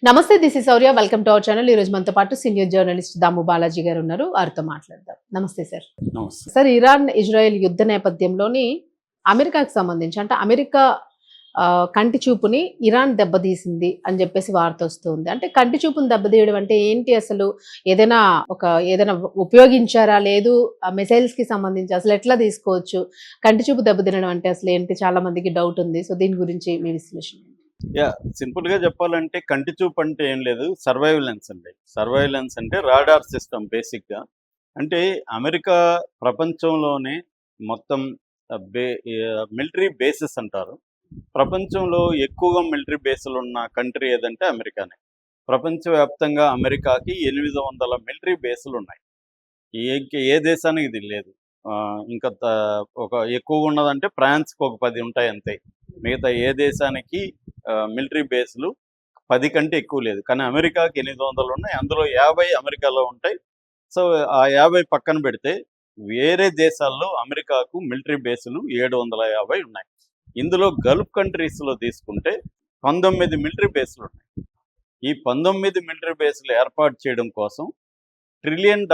నమస్తే, this is Sourya. Welcome to our channel. ఈ రోజు మనతో పాటు సీనియర్ జర్నలిస్ట్ దాము బాలాజీ గారు ఉన్నారు. వారితో మాట్లాడదాం. నమస్తే సార్. నమస్తే. సార్, ఇరాన్ ఇజ్రాయెల్ యుద్ధ నేపథ్యంలోని అమెరికాకి సంబంధించి అంటే అమెరికా కంటి చూపుని ఇరాన్ దెబ్బతీసింది అని చెప్పేసి వార్త వస్తుంది. అంటే కంటి చూపుని దెబ్బతీయడం అంటే ఏంటి అసలు? ఏదైనా ఏదైనా ఉపయోగించారా? లేదు మిసైల్స్ కి సంబంధించి అసలు ఎట్లా తీసుకోవచ్చు? కంటి చూపు దెబ్బతినడం అంటే అసలు ఏంటి? చాలా మందికి డౌట్ ఉంది. సో దీని గురించి మీ విశ్లేషణ ఏంటి? సింపుల్ గా చెప్పాలంటే కంటి చూపు అంటే ఏం లేదు, సర్వైలెన్స్ అండి. సర్వైలెన్స్ అంటే రాడార్ సిస్టమ్ బేసిక్ గా. అంటే అమెరికా ప్రపంచంలోనే మొత్తం మిలిటరీ బేసెస్ అంటారు. ప్రపంచంలో ఎక్కువగా మిలిటరీ బేస్లు ఉన్న కంట్రీ ఏదంటే అమెరికానే. ప్రపంచవ్యాప్తంగా అమెరికాకి 800 మిలిటరీ బేస్లు ఉన్నాయి. ఏ దేశానికి ఇది లేదు. ఇంకా ఒక ఎక్కువగా ఉన్నదంటే ఫ్రాన్స్కి ఒక 10 ఉంటాయి అంతే. మిగతా ఏ దేశానికి మిలిటరీ బేస్లు 10 కంటే ఎక్కువ లేదు. కానీ అమెరికాకి 800 ఉన్నాయి. అందులో 50 అమెరికాలో ఉంటాయి. సో ఆ 50 పక్కన పెడితే వేరే దేశాల్లో అమెరికాకు మిలిటరీ బేసులు 750 ఉన్నాయి. ఇందులో గల్ఫ్ కంట్రీస్లో తీసుకుంటే 19 మిలిటరీ బేసులు ఉన్నాయి. ఈ 19 మిలిటరీ బేసులు ఏర్పాటు చేయడం కోసం $1 ట్రిలియన్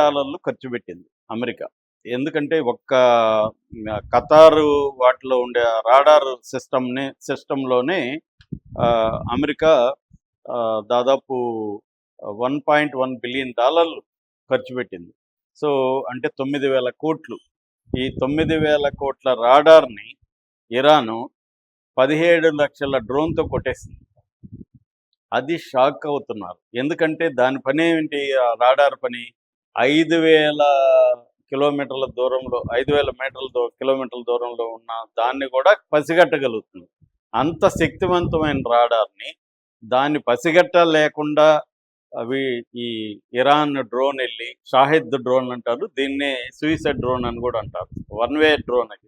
ఖర్చు పెట్టింది అమెరికా. ఎందుకంటే ఒక్క ఖతారు వాటిలో ఉండే రాడార్ సిస్టంలోనే అమెరికా దాదాపు $1.1 బిలియన్ ఖర్చు పెట్టింది. సో అంటే 9,000 కోట్లు. ఈ 9,000 కోట్ల రాడార్ని ఇరాను 17 లక్షల డ్రోన్తో కొట్టేసింది. అది షాక్ అవుతున్నారు. ఎందుకంటే దాని పని ఏంటి? రాడార్ పని 5,000 కిలోమీటర్ల దూరంలో, 5,000 కిలోమీటర్ల దూరంలో ఉన్న దాన్ని కూడా పసిగట్టగలుగుతుంది. అంత శక్తివంతమైన రాడార్ని దాన్ని పసిగట్ట లేకుండా ఈ ఇరాన్ డ్రోన్ వెళ్ళి, షాహిద్ డ్రోన్ అంటారు, దీన్నే సూయిసైడ్ డ్రోన్ అని కూడా అంటారు. One way drone. అది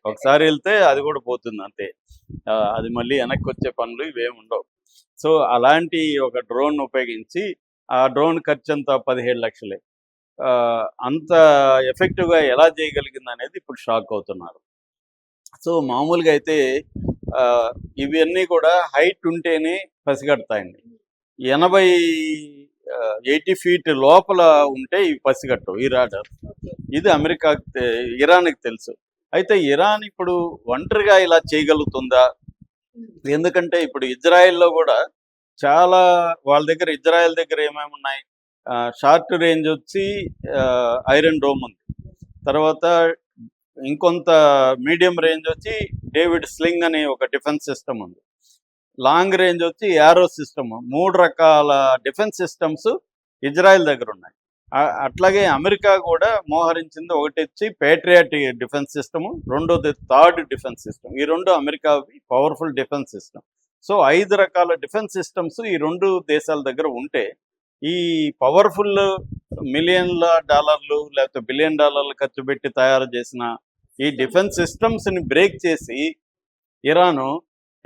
ఒకసారి వెళ్తే అది కూడా పోతుంది అంతే. అది మళ్ళీ వెనక్కి వచ్చే పనులు ఇవేమి ఉండవు. సో అలాంటి ఒక డ్రోన్ ఉపయోగించి ఆ డ్రోన్ ఖర్చు అంతా 17 లక్షలే. అంత ఎఫెక్టివ్గా ఎలా చేయగలిగింది అనేది ఇప్పుడు షాక్ అవుతున్నారు. సో మామూలుగా అయితే ఇవన్నీ కూడా హైట్ ఉంటేనే పసిగడతాయండి. 80 ఫీట్ లోపల ఉంటే ఇవి పసిగట్టవు ఈ రాడార్. ఇది ఇరాన్కి తెలుసు. అయితే ఇరాన్ ఇప్పుడు ఒంటరిగా ఇలా చేయగలుగుతుందా? ఎందుకంటే ఇప్పుడు ఇజ్రాయెల్లో కూడా చాలా ఇజ్రాయెల్ దగ్గర ఏమేమి ఉన్నాయి? షార్ట్ రేంజ్ వచ్చి ఐరన్ డోమ్ ఉంది. తర్వాత ఇంకొంత మీడియం రేంజ్ వచ్చి డేవిడ్ స్లింగ్ అనే ఒక డిఫెన్స్ సిస్టమ్ ఉంది. లాంగ్ రేంజ్ వచ్చి యారో సిస్టమ్. 3 రకాల డిఫెన్స్ సిస్టమ్స్ ఇజ్రాయెల్ దగ్గర ఉన్నాయి. అట్లాగే అమెరికా కూడా మోహరించింది. ఒకటి వచ్చి పేట్రియాట్ డిఫెన్స్ సిస్టము, రెండోది థర్డ్ డిఫెన్స్ సిస్టమ్. ఈ రెండు అమెరికావి పవర్ఫుల్ డిఫెన్స్ సిస్టమ్. సో 5 రకాల డిఫెన్స్ సిస్టమ్స్ ఈ 2 దేశాల దగ్గర ఉంటే ఈ పవర్ఫుల్ మిలియన్ల డాలర్లు లేకపోతే $1 బిలియన్ ఖర్చు పెట్టి తయారు చేసిన ఈ డిఫెన్స్ సిస్టమ్స్ని బ్రేక్ చేసి ఇరాను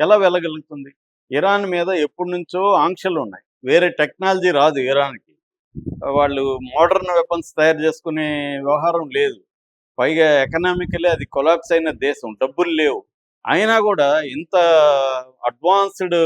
ఎలా వెళ్ళగలుగుతుంది? ఇరాన్ మీద ఎప్పటి నుంచో ఆంక్షలు ఉన్నాయి. వేరే టెక్నాలజీ రాదు ఇరాన్కి. వాళ్ళు మోడర్న్ వెపన్స్ తయారు చేసుకునే వ్యవహారం లేదు. పైగా ఎకనామికలీ అది కొలాప్స్ అయిన దేశం, డబ్బులు లేవు. అయినా కూడా ఇంత అడ్వాన్స్డ్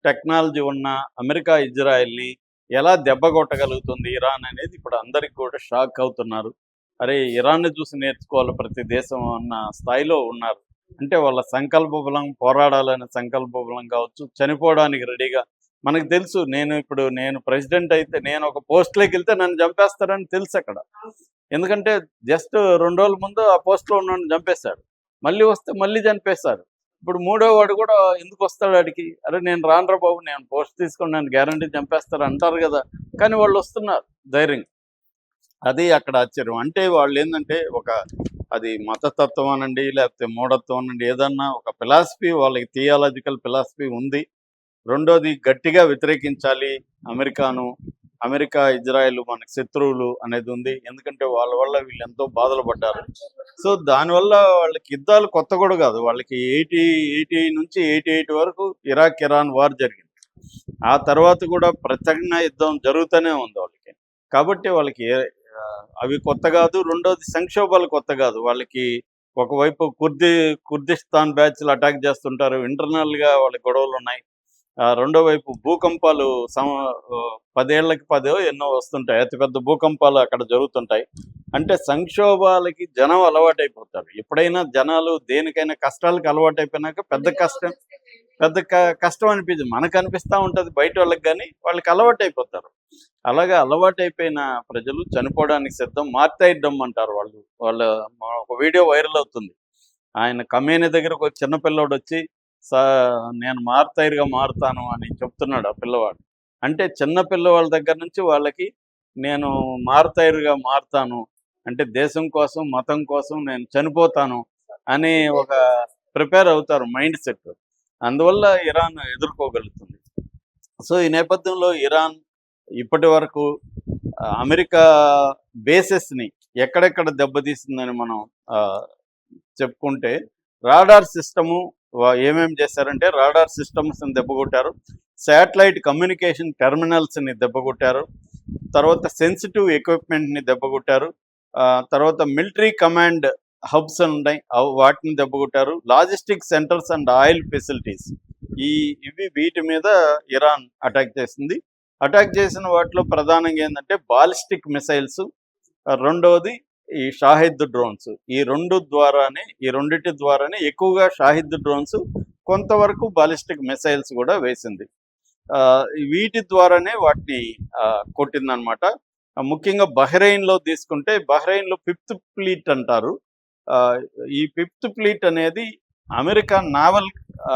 టెక్నాలజీ ఉన్న అమెరికా ఇజ్రాయెల్ని ఎలా దెబ్బ కొట్టగలుగుతుంది ఇరాన్ అనేది ఇప్పుడు అందరికి కూడా షాక్ అవుతున్నారు. అరే, ఇరాన్ని చూసి నేర్చుకోవాలి ప్రతి దేశం అన్న స్థాయిలో ఉన్నారు. అంటే వాళ్ళ సంకల్ప బలం, పోరాడాలనే సంకల్ప బలం కావచ్చు, చనిపోవడానికి రెడీగా. మనకు తెలుసు, నేను ప్రెసిడెంట్ అయితే నేను ఒక పోస్ట్లోకి వెళ్తే నన్ను చంపేస్తారని తెలుసు అక్కడ. ఎందుకంటే జస్ట్ 2 రోజుల ముందు ఆ పోస్ట్లో ఉన్న చంపేశాడు. మళ్ళీ వస్తే మళ్ళీ చంపేశారు. ఇప్పుడు 3వ వాడు కూడా ఎందుకు వస్తాడు ఆడికి? అరే, నేను రానురా బాబు, నేను పోస్ట్ తీసుకొని నన్ను గ్యారంటీ చంపేస్తారు అంటారు కదా. కానీ వాళ్ళు వస్తున్నారు ధైర్యంగా. అది అక్కడ ఆశ్చర్యం. అంటే వాళ్ళు ఏంటంటే అది మతతత్వం అనండి, లేకపోతే మూఢత్వం అనండి, ఏదన్నా ఒక ఫిలాసఫీ, వాళ్ళకి థియాలజికల్ ఫిలాసఫీ ఉంది. రెండోది గట్టిగా వ్యతిరేకించాలి అమెరికా ఇజ్రాయెల్ మనకి శత్రువులు అనేది ఉంది. ఎందుకంటే వాళ్ళ వల్ల వీళ్ళు ఎంతో బాధలు పడ్డారు. సో దానివల్ల వాళ్ళకి యుద్ధాలు కొత్త కూడా కాదు. వాళ్ళకి 80 నుంచి 88 వరకు ఇరాన్ వార్ జరిగింది. ఆ తర్వాత కూడా ప్రత్యక్ష యుద్ధం జరుగుతూనే ఉంది వాళ్ళకి. కాబట్టి వాళ్ళకి అవి కొత్త కాదు. రెండోది సంక్షోభాలు కొత్త కాదు వాళ్ళకి. ఒకవైపు కుర్దిస్తాన్ బ్యాచ్లు అటాక్ చేస్తుంటారు. ఇంటర్నల్గా వాళ్ళకి గొడవలు ఉన్నాయి. రెండో వైపు భూకంపాలు 10 ఏళ్లకి 10 ఎన్నో వస్తుంటాయి, అతిపెద్ద భూకంపాలు అక్కడ జరుగుతుంటాయి. అంటే సంక్షోభాలకి జనం అలవాటైపోతారు. ఎప్పుడైనా జనాలు దేనికైనా కష్టాలకు అలవాటైపోయినాక కష్టం అనిపించదు. మనకు అనిపిస్తూ ఉంటుంది బయట వాళ్ళకి, కానీ వాళ్ళకి అలవాటైపోతారు. అలాగా అలవాటైపోయిన ప్రజలు చనిపోవడానికి సిద్ధం. మార్తైడ్డం అంటారు వాళ్ళు. ఒక వీడియో వైరల్ అవుతుంది. ఆయన కమేని దగ్గరకు ఒక చిన్న పిల్లోడు వచ్చి నేను మార్తైర్గా మారుతాను అని చెప్తున్నాడు ఆ పిల్లవాడు. అంటే చిన్న పిల్లవాళ్ళ దగ్గర నుంచి వాళ్ళకి నేను మార్తైర్గా మారుతాను అంటే దేశం కోసం, మతం కోసం నేను చనిపోతాను అని ఒక ప్రిపేర్ అవుతారు మైండ్ సెట్. అందువల్ల ఇరాన్ ఎదుర్కోగలుగుతుంది. సో ఈ నేపథ్యంలో ఇరాన్ ఇప్పటి వరకు అమెరికా బేసెస్ని ఎక్కడెక్కడ దెబ్బతీసిందని మనం చెప్పుకుంటే, రాడార్ సిస్టము ఏమేమి చేశారంటే రాడార్ సిస్టమ్స్ని దెబ్బకొట్టారు, శాటిలైట్ కమ్యూనికేషన్ టెర్మినల్స్ని దెబ్బకొట్టారు, తర్వాత సెన్సిటివ్ ఎక్విప్మెంట్ని దెబ్బకొట్టారు, తర్వాత మిలిటరీ కమాండ్ హబ్స్ ఉన్నాయి వాటిని దెబ్బకొట్టారు, logistic centres and oil facilities వీటి మీద ఇరాన్ అటాక్ చేసింది. అటాక్ చేసిన వాటిలో ప్రధానంగా ఏంటంటే బాలిస్టిక్ మిసైల్స్, రెండవది ఈ షాహిద్ డ్రోన్స్. ఈ రెండిటి ద్వారానే ఎక్కువగా షాహిద్ డ్రోన్స్, కొంతవరకు బాలిస్టిక్ మిసైల్స్ కూడా వేసింది. వీటి ద్వారానే వాటిని కొట్టిందనమాట. ముఖ్యంగా బహ్రెయిన్లో తీసుకుంటే, బహ్రెయిన్లో 5th ఫ్లీట్ అంటారు. ఈ 5th ఫ్లీట్ అనేది అమెరికా నావల్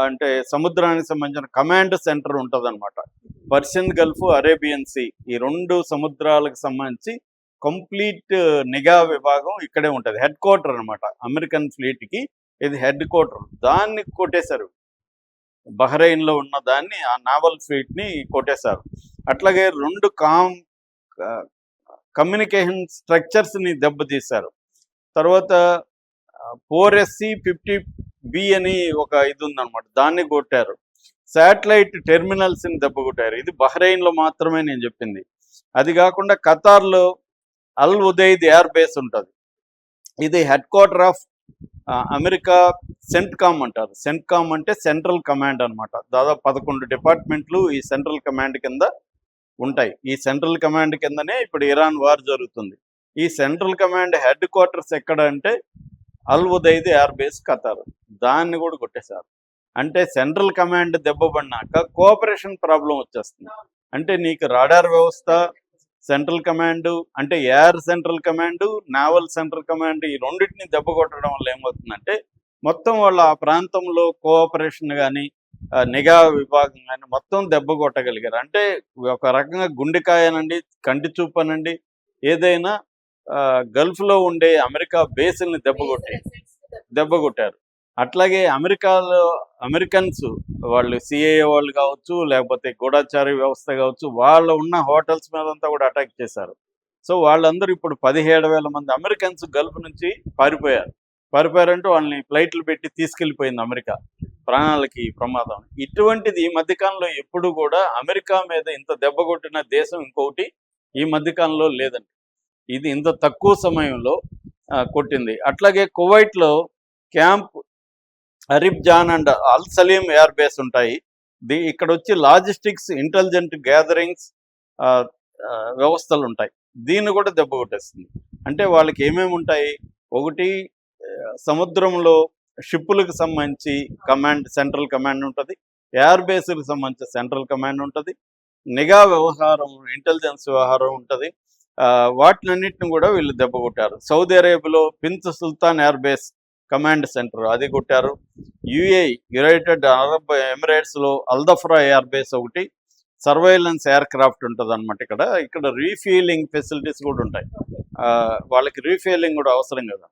అంటే సముద్రానికి సంబంధించిన కమాండ్ సెంటర్ ఉంటుంది అనమాట. పర్షియన్ గల్ఫ్, అరేబియన్ సీ, ఈ 2 సముద్రాలకు సంబంధించి కంప్లీట్ నిఘా విభాగం ఇక్కడే ఉంటుంది. హెడ్ క్వార్టర్ అనమాట అమెరికన్ ఫ్లీట్కి, ఇది హెడ్ క్వార్టర్. దాన్ని కొట్టేశారు, బహ్రెయిన్లో ఉన్న దాన్ని, ఆ నావల్ ఫ్లీట్ని కొట్టేశారు. అట్లాగే 2 కమ్యూనికేషన్ స్ట్రక్చర్స్ని దెబ్బతీశారు. తర్వాత 4SC-50B అని ఒక ఇది ఉందన్నమాట, దాన్ని కొట్టారు. శాటిలైట్ టెర్మినల్స్ని దెబ్బకొట్టారు. ఇది బహ్రెయిన్లో మాత్రమే నేను చెప్పింది. అది కాకుండా ఖతార్లో అల్ ఉదైద్ ఎయిర్ బేస్ ఉంటుంది. ఇది head quarter of America CENTCOM అంటారు. సెంట్కామ్ అంటే సెంట్రల్ కమాండ్ అనమాట. దాదాపు 11 డిపార్ట్మెంట్లు ఈ సెంట్రల్ కమాండ్ కింద ఉంటాయి. ఈ సెంట్రల్ కమాండ్ కిందనే ఇప్పుడు ఇరాన్ వార్ జరుగుతుంది. ఈ సెంట్రల్ కమాండ్ హెడ్ క్వార్టర్స్ ఎక్కడ అంటే Al Udeid air base Qatar, దాన్ని కూడా కొట్టేశారు. అంటే సెంట్రల్ కమాండ్ దెబ్బపడినాక కోఆపరేషన్ ప్రాబ్లం వచ్చేస్తుంది. అంటే నీకు రాడార్ వ్యవస్థ, సెంట్రల్ కమాండ్, అంటే air central command, naval central command, ఈ రెండింటిని దెబ్బ కొట్టడం వల్ల ఏమవుతుందంటే మొత్తం వాళ్ళ ఆ ప్రాంతంలో కోఆపరేషన్ కానీ, నిఘా విభాగం కానీ మొత్తం దెబ్బ కొట్టగలిగారు. అంటే ఒక రకంగా గుండెకాయనండి, కంటి చూపనండి, ఏదైనా గల్ఫ్లో ఉండే అమెరికా బేసుల్ని దెబ్బ కొట్టారు. అట్లాగే అమెరికన్స్ వాళ్ళు సిఐఏ వాళ్ళు కావచ్చు, లేకపోతే గూఢచారి వ్యవస్థ కావచ్చు, వాళ్ళు ఉన్న హోటల్స్ మీదంతా కూడా అటాక్ చేశారు. సో వాళ్ళందరూ ఇప్పుడు 17,000 మంది అమెరికన్స్ గల్ఫ్ నుంచి పారిపోయారంటూ వాళ్ళని ఫ్లైట్లు పెట్టి తీసుకెళ్ళిపోయింది అమెరికా, ప్రాణాలకి ప్రమాదం. ఇటువంటిది ఈ మధ్యకాలంలో ఎప్పుడు కూడా అమెరికా మీద ఇంత దెబ్బ కొట్టిన దేశం ఇంకొకటి ఈ మధ్యకాలంలో లేదండి. ఇది ఇంత తక్కువ సమయంలో కొట్టింది. అట్లాగే కువైట్లో camp Arifjan and Al Salem air base ఉంటాయి. ఇక్కడ వచ్చి లాజిస్టిక్స్, ఇంటెలిజెంట్ గ్యాదరింగ్స్ వ్యవస్థలు ఉంటాయి. దీన్ని కూడా దెబ్బ కొట్టేస్తుంది. అంటే వాళ్ళకి ఏమేమి ఉంటాయి, ఒకటి సముద్రంలో షిప్పులకు సంబంధించి సెంట్రల్ కమాండ్ ఉంటుంది, ఎయిర్ బేస్లకు సంబంధించి సెంట్రల్ కమాండ్ ఉంటుంది, నిఘా వ్యవహారం, ఇంటెలిజెన్స్ వ్యవహారం ఉంటుంది. వాటినన్నిటిని కూడా వీళ్ళు దెబ్బ కొట్టారు. సౌదీ అరేబియాలో ప్రిన్స్ సుల్తాన్ ఎయిర్ బేస్ కమాండ్ సెంటర్, అది కొట్టారు. యునైటెడ్ అరబ్ ఎమిరేట్స్లో అల్దఫ్రా ఎయిర్ బేస్ ఒకటి, సర్వైలెన్స్ ఎయిర్ క్రాఫ్ట్ ఉంటుంది అనమాట. ఇక్కడ రీఫ్యూలింగ్ ఫెసిలిటీస్ కూడా ఉంటాయి. వాళ్ళకి రీఫ్యూలింగ్ కూడా అవసరం కదా,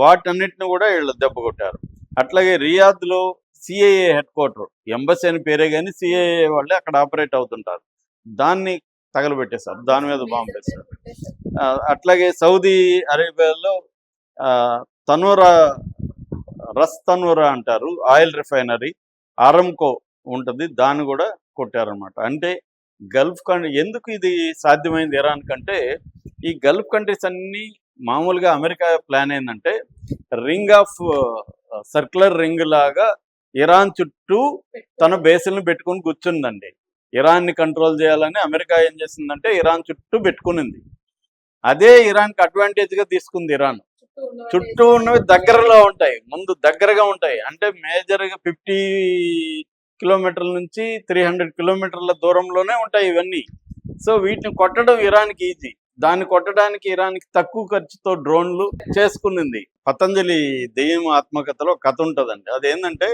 వాటన్నిటిని కూడా వీళ్ళు దెబ్బ కొట్టారు. అట్లాగే రియాద్లో సిఐఏ హెడ్ క్వార్టర్, ఎంబసీ అని పేరే కానీ సిఐఏ వాళ్ళే అక్కడ ఆపరేట్ అవుతుంటారు, దాన్ని తగలబెట్టేశారు, దాని మీద బాంబు వేశారు. అట్లాగే సౌదీ అరేబియాలో తనూరా అంటారు, ఆయిల్ రిఫైనరీ, ఆరంకో ఉంటుంది, దాన్ని కూడా కొట్టారనమాట. అంటే గల్ఫ్ ఎందుకు ఇది సాధ్యమైంది ఇరాన్ కంటే, ఈ గల్ఫ్ కంట్రీస్ అన్నీ మామూలుగా అమెరికా ప్లాన్ ఏంటంటే సర్క్యులర్ రింగ్ లాగా ఇరాన్ చుట్టూ తన బేసులను పెట్టుకుని కూర్చుందండి. ఇరాన్ని కంట్రోల్ చేయాలని అమెరికా ఏం చేసిందంటే ఇరాన్ చుట్టూ పెట్టుకునింది. అదే ఇరాన్కి అడ్వాంటేజ్గా తీసుకుంది ఇరాన్. చుట్టూ ఉన్నవి దగ్గరలో ఉంటాయి, ముందు దగ్గరగా ఉంటాయి. అంటే మేజర్గా 50 కిలోమీటర్ల నుంచి 300 కిలోమీటర్ల దూరంలోనే ఉంటాయి ఇవన్నీ. సో వీటిని కొట్టడం ఇరాన్కి ఈజీ. దాన్ని కొట్టడానికి ఇరాన్కి తక్కువ ఖర్చుతో డ్రోన్లు చేసుకునింది. పతంజలి దెయ్యం ఆత్మకథలో కథ ఉంటుందండి. అదేంటంటే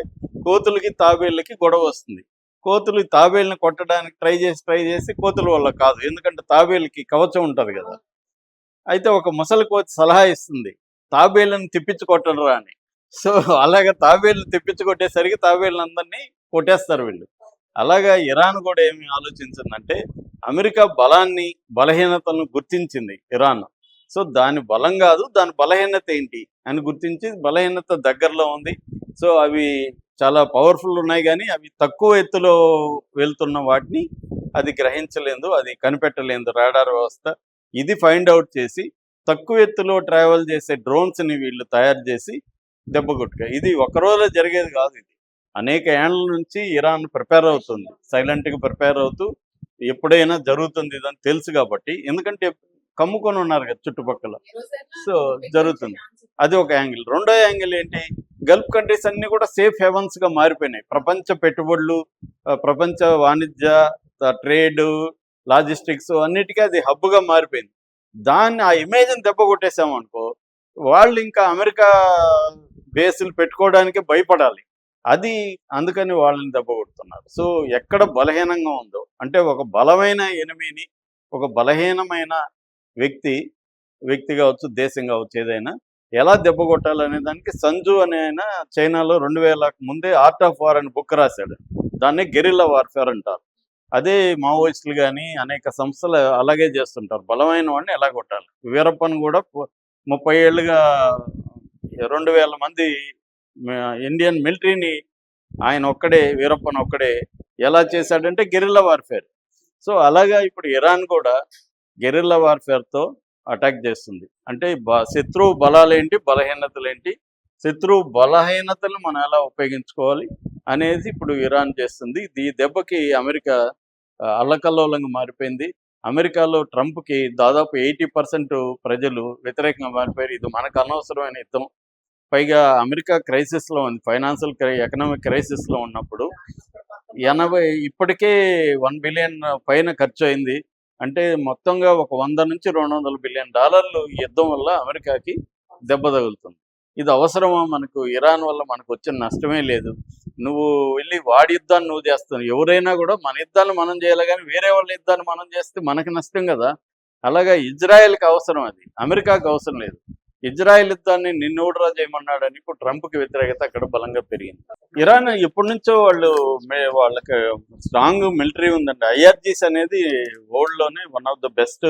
కోతులకి తాబేళ్ళకి గొడవ వస్తుంది. కోతులు తాబేళ్ళని కొట్టడానికి ట్రై చేసి కోతుల వల్ల కాదు, ఎందుకంటే తాబేళ్ళకి కవచం ఉంటుంది కదా. అయితే ఒక ముసలి కోతి సలహా ఇస్తుంది, తాబేళ్ళని తిప్పించి కొట్టడరా అని. సో అలాగే తాబేళ్ళు తిప్పించి కొట్టేసరికి తాబేళ్ళందరినీ కొట్టేస్తారు వీళ్ళు. అలాగా ఇరాన్ కూడా ఏమి ఆలోచించిందంటే అమెరికా బలాన్ని బలహీనతలను గుర్తించింది ఇరాన్. సో దాని బలం కాదు, దాని బలహీనత ఏంటి అని గుర్తించి బలహీనత దగ్గరలో ఉంది. సో అవి చాలా పవర్ఫుల్ ఉన్నాయి, కానీ అవి తక్కువ ఎత్తులో వెళ్తున్న వాటిని అది గ్రహించలేదు, అది కనిపెట్టలేదు రాడార్ వ్యవస్థ. ఇది ఫైండ్ అవుట్ చేసి తక్కువ ఎత్తులో ట్రావెల్ చేసే డ్రోన్స్ని వీళ్ళు తయారు చేసి దెబ్బ కొట్టుగా. ఇది ఒకరోజు జరిగేది కాదు, ఇది అనేక ఏళ్ల నుంచి ఇరాన్ ప్రిపేర్ అవుతుంది, సైలెంట్గా ప్రిపేర్ అవుతూ ఎప్పుడైనా జరుగుతుంది ఇదని తెలుసు కాబట్టి. ఎందుకంటే కమ్ముకొని ఉన్నారు కదా చుట్టుపక్కల, సో జరుగుతుంది. అది ఒక యాంగిల్. రెండో యాంగిల్ ఏంటి, గల్ఫ్ కంట్రీస్ అన్ని కూడా సేఫ్ హెవెన్స్గా మారిపోయినాయి. ప్రపంచ పెట్టుబడులు, ప్రపంచ వాణిజ్య, ట్రేడ్, లాజిస్టిక్స్ అన్నిటికీ అది హబ్గా మారిపోయింది. దాన్ని ఆ ఇమేజ్ని దెబ్బ కొట్టేసామనుకో, వాళ్ళు ఇంకా అమెరికా బేసులు పెట్టుకోవడానికి భయపడాలి. అది అందుకని వాళ్ళని దెబ్బ కొడుతున్నారు. సో ఎక్కడ బలహీనంగా ఉందో, అంటే ఒక బలమైన ఎనిమిని ఒక బలహీనమైన వ్యక్తి కావచ్చు, దేశం కావచ్చు, ఏదైనా ఎలా దెబ్బ కొట్టాలనే దానికి సంజు అనే ఆయన చైనాలో 2000 ముందే ఆర్ట్ ఆఫ్ వార్ అని బుక్ రాశాడు. దాన్ని గెరిల్లా వార్ఫేర్ అంటారు. అదే మావోయిస్టులు కానీ అనేక సంస్థలు అలాగే చేస్తుంటారు, బలమైన వాడిని ఎలా కొట్టాలి. వీరప్పన్ కూడా 30 ఏళ్ళుగా 2000 మంది ఇండియన్ మిలిటరీని ఆయన ఒక్కడే, వీరప్పన్ ఒక్కడే ఎలా చేశాడంటే గెరిల్లా వార్ఫేర్. సో అలాగా ఇప్పుడు ఇరాన్ కూడా గెరిల్లా వార్ఫేర్తో అటాక్ చేస్తుంది. అంటే శత్రువు బలాలేంటి, బలహీనతలేంటి, శత్రువు బలహీనతలు మనం ఎలా ఉపయోగించుకోవాలి అనేది ఇప్పుడు ఇరాన్ చేస్తుంది. ఈ దెబ్బకి అమెరికా అల్లకల్లోలంగా మారిపోయింది. అమెరికాలో ట్రంప్కి దాదాపు 80% ప్రజలు వ్యతిరేకంగా మారిపోయారు. ఇది మనకు అనవసరమైన యుద్ధం. పైగా అమెరికా క్రైసిస్లో ఉంది, ఫైనాన్షియల్ ఎకనామిక్ క్రైసిస్లో ఉన్నప్పుడు ఇప్పటికే 1 బిలియన్ పైన ఖర్చు అయింది. అంటే మొత్తంగా ఒక 100 నుంచి 200 బిలియన్ డాలర్లు ఈ యుద్ధం వల్ల అమెరికాకి దెబ్బ తగులుతుంది. ఇది అవసరమా? మనకు ఇరాన్ వల్ల మనకు వచ్చిన నష్టమే లేదు. నువ్వు వెళ్ళి వాడి యుద్ధాన్ని నువ్వు చేస్తావు. ఎవరైనా కూడా మన యుద్ధాన్ని మనం చేయాలి, కానీ వేరే వాళ్ళ యుద్ధాన్ని మనం చేస్తే మనకి నష్టం కదా. అలాగా ఇజ్రాయెల్కి అవసరం, అది అమెరికాకి అవసరం లేదు. ఇజ్రాయెల్ యుద్ధాన్ని నిన్నూడరా చేయమన్నాడని ఇప్పుడు ట్రంప్కి వ్యతిరేకత అక్కడ బలంగా పెరిగింది. ఇరాన్ ఎప్పటి నుంచో వాళ్ళకి స్ట్రాంగ్ మిలిటరీ ఉందండి. IRGC అనేది వరల్డ్లోనే వన్ ఆఫ్ ద బెస్ట్